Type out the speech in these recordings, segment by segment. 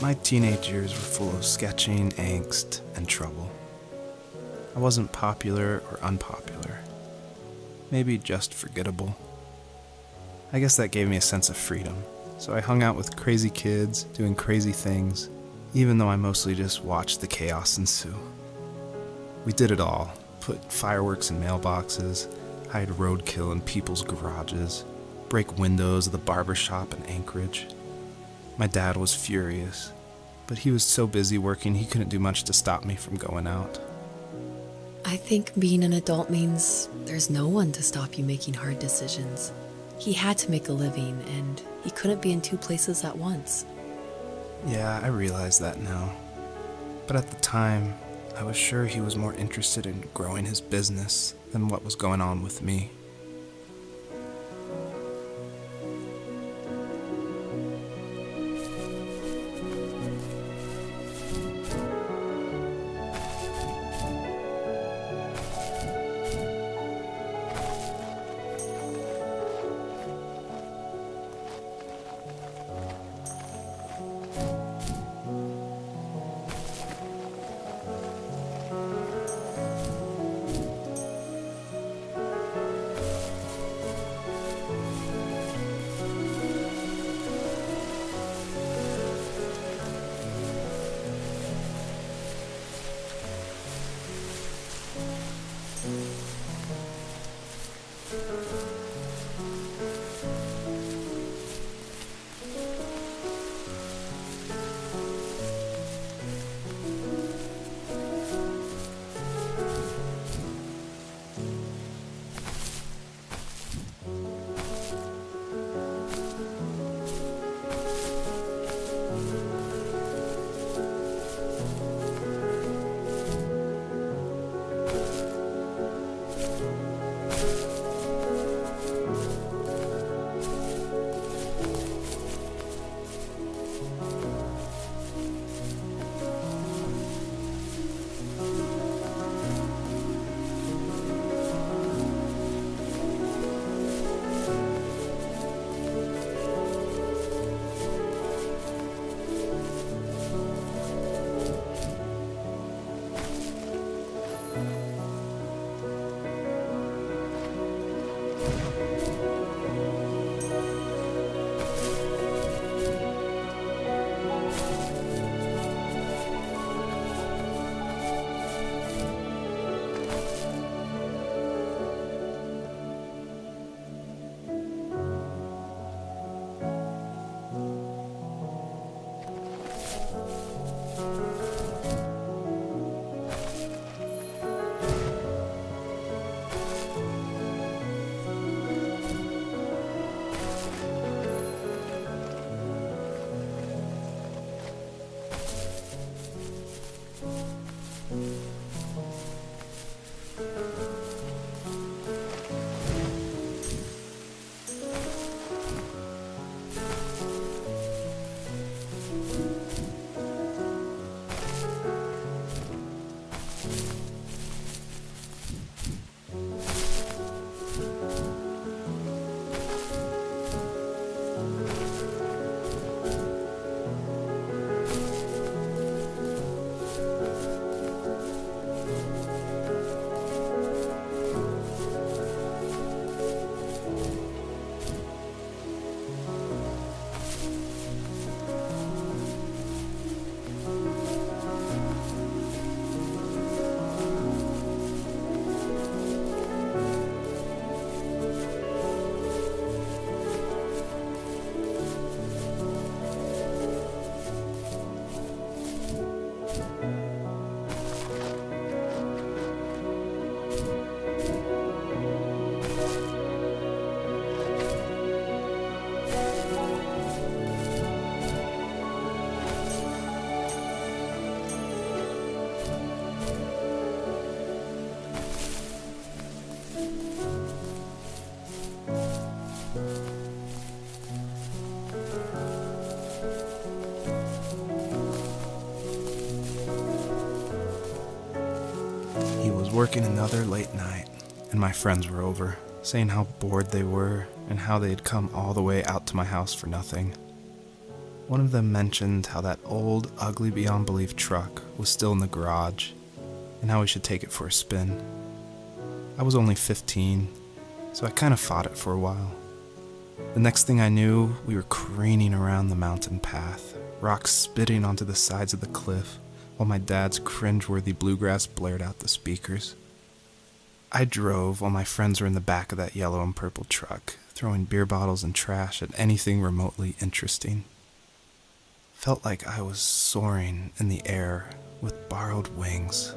My teenage years were full of sketching, angst, and trouble. I wasn't popular or unpopular. Maybe just forgettable. I guess that gave me a sense of freedom, so I hung out with crazy kids, doing crazy things, even though I mostly just watched the chaos ensue. We did it all. Put fireworks in mailboxes, hide roadkill in people's garages, break windows of the barbershop in Anchorage. My dad was furious, but he was so busy working he couldn't do much to stop me from going out. I think being an adult means there's no one to stop you making hard decisions. He had to make a living, and he couldn't be in two places at once. Yeah, I realize that now. But at the time, I was sure he was more interested in growing his business than what was going on with me. Working another late night, and my friends were over, saying how bored they were and how they had come all the way out to my house for nothing. One of them mentioned how that old, ugly beyond belief truck was still in the garage, and how we should take it for a spin. I was only 15, so I kind of fought it for a while. The next thing I knew, we were careening around the mountain path, rocks spitting onto the sides of the cliff, while my dad's cringeworthy bluegrass blared out the speakers. I drove while my friends were in the back of that yellow and purple truck, throwing beer bottles and trash at anything remotely interesting. Felt like I was soaring in the air with borrowed wings.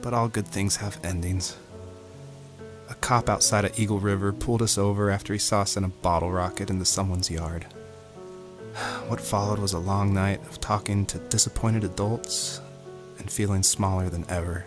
But all good things have endings. A cop outside of Eagle River pulled us over after he saw us in a bottle rocket into someone's yard. What followed was a long night of talking to disappointed adults and feeling smaller than ever.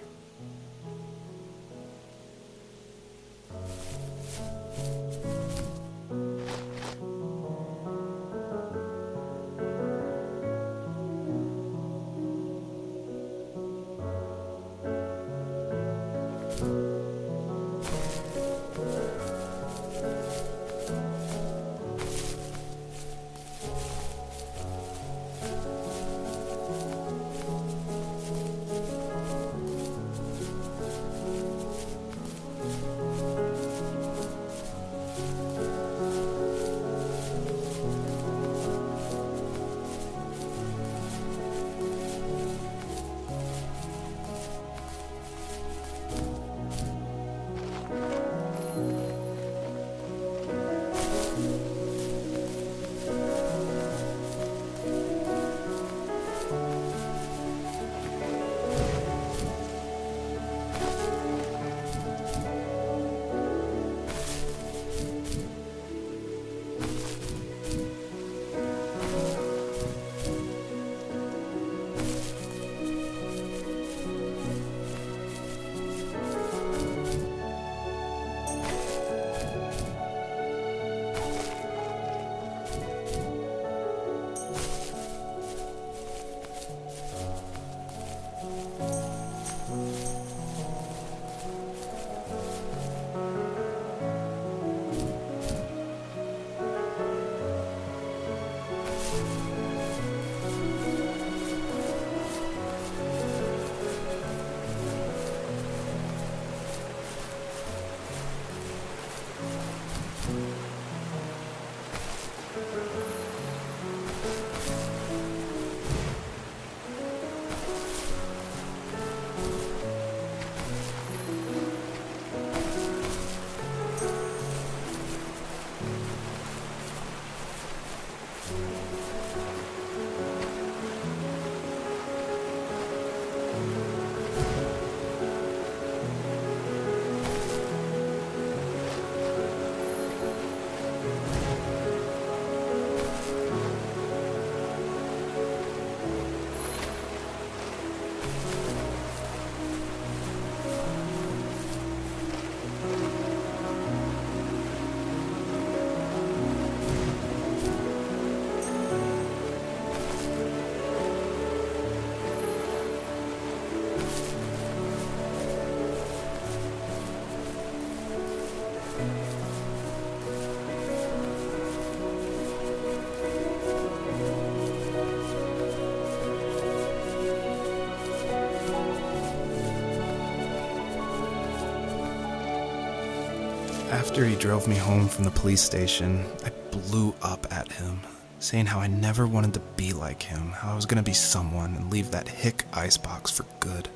After he drove me home from the police station, I blew up at him, saying how I never wanted to be like him, how I was going to be someone and leave that hick icebox for good.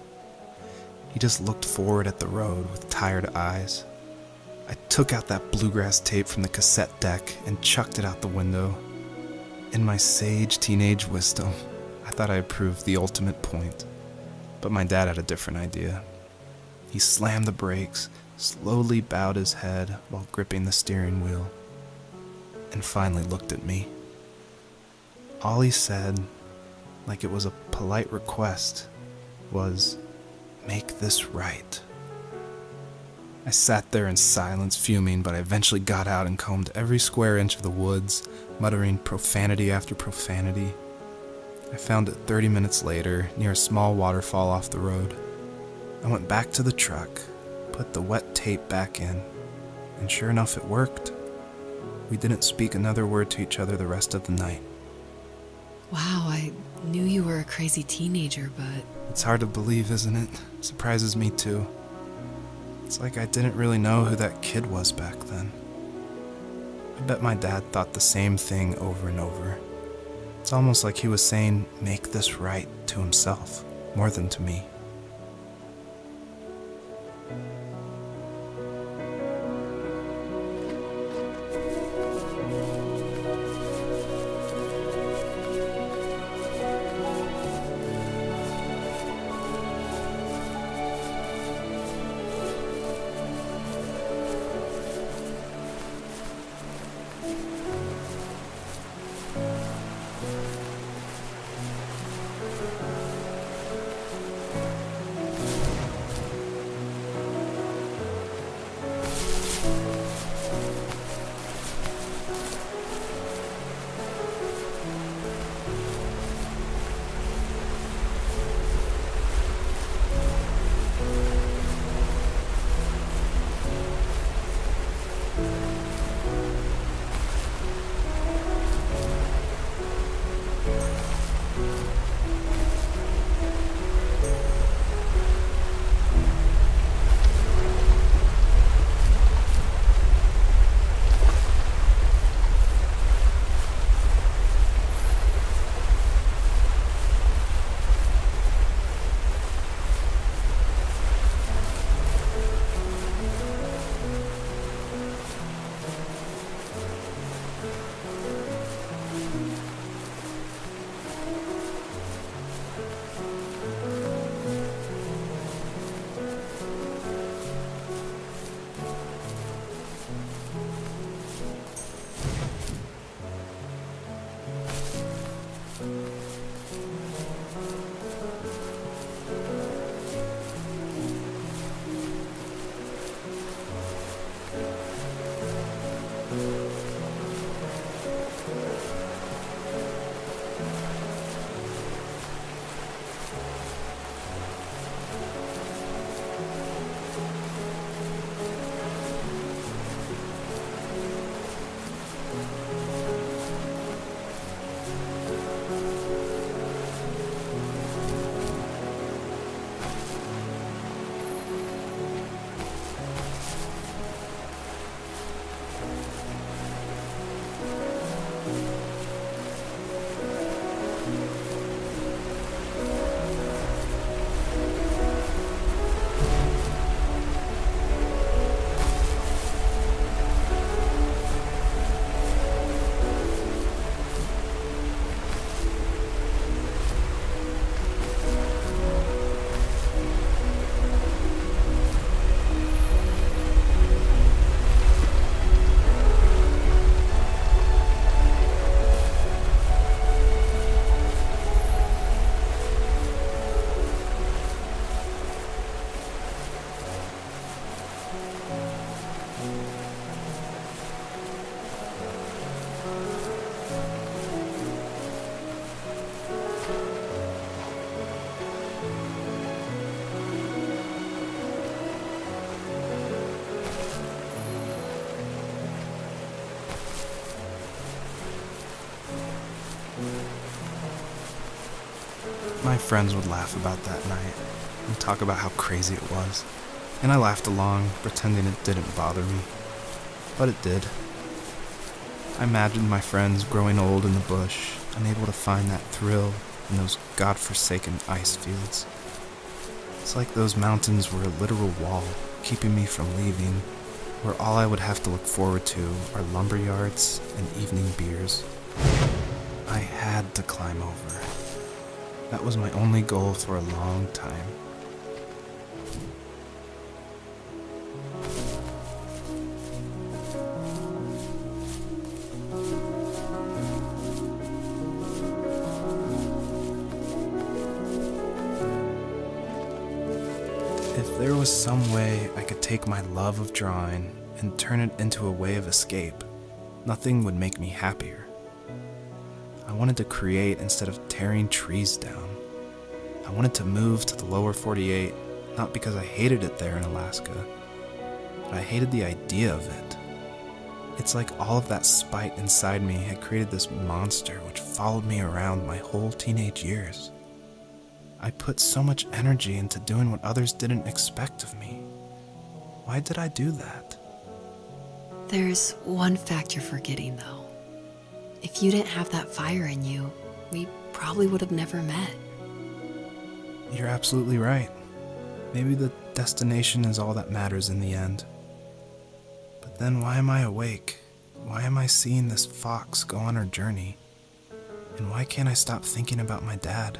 He just looked forward at the road with tired eyes. I took out that bluegrass tape from the cassette deck and chucked it out the window. In my sage teenage wisdom, I thought I had proved the ultimate point. But my dad had a different idea. He slammed the brakes, slowly bowed his head while gripping the steering wheel, and finally looked at me. All he said, like it was a polite request, was, "Make this right." I sat there in silence, fuming, but I eventually got out and combed every square inch of the woods, muttering profanity after profanity. I found it 30 minutes later, near a small waterfall off the road. I went back to the truck, put the wet tape back in, and sure enough, it worked. We didn't speak another word to each other the rest of the night. Wow, I knew you were a crazy teenager, but It's hard to believe, isn't it? Surprises me too. It's like I didn't really know who that kid was back then. I bet my dad thought the same thing over and over. It's almost like he was saying, make this right, to himself, more than to me. My friends would laugh about that night and talk about how crazy it was, and I laughed along, pretending it didn't bother me. But it did. I imagined my friends growing old in the bush, unable to find that thrill in those godforsaken ice fields. It's like those mountains were a literal wall, keeping me from leaving, where all I would have to look forward to are lumber yards and evening beers. I had to climb over. That was my only goal for a long time. If there was some way I could take my love of drawing and turn it into a way of escape, nothing would make me happier. I wanted to create instead of tearing trees down. I wanted to move to the lower 48, not because I hated it there in Alaska, but I hated the idea of it. It's like all of that spite inside me had created this monster which followed me around my whole teenage years. I put so much energy into doing what others didn't expect of me. Why did I do that? There's one fact you're forgetting, though. If you didn't have that fire in you, we probably would have never met. You're absolutely right. Maybe the destination is all that matters in the end. But then why am I awake? Why am I seeing this fox go on her journey? And why can't I stop thinking about my dad?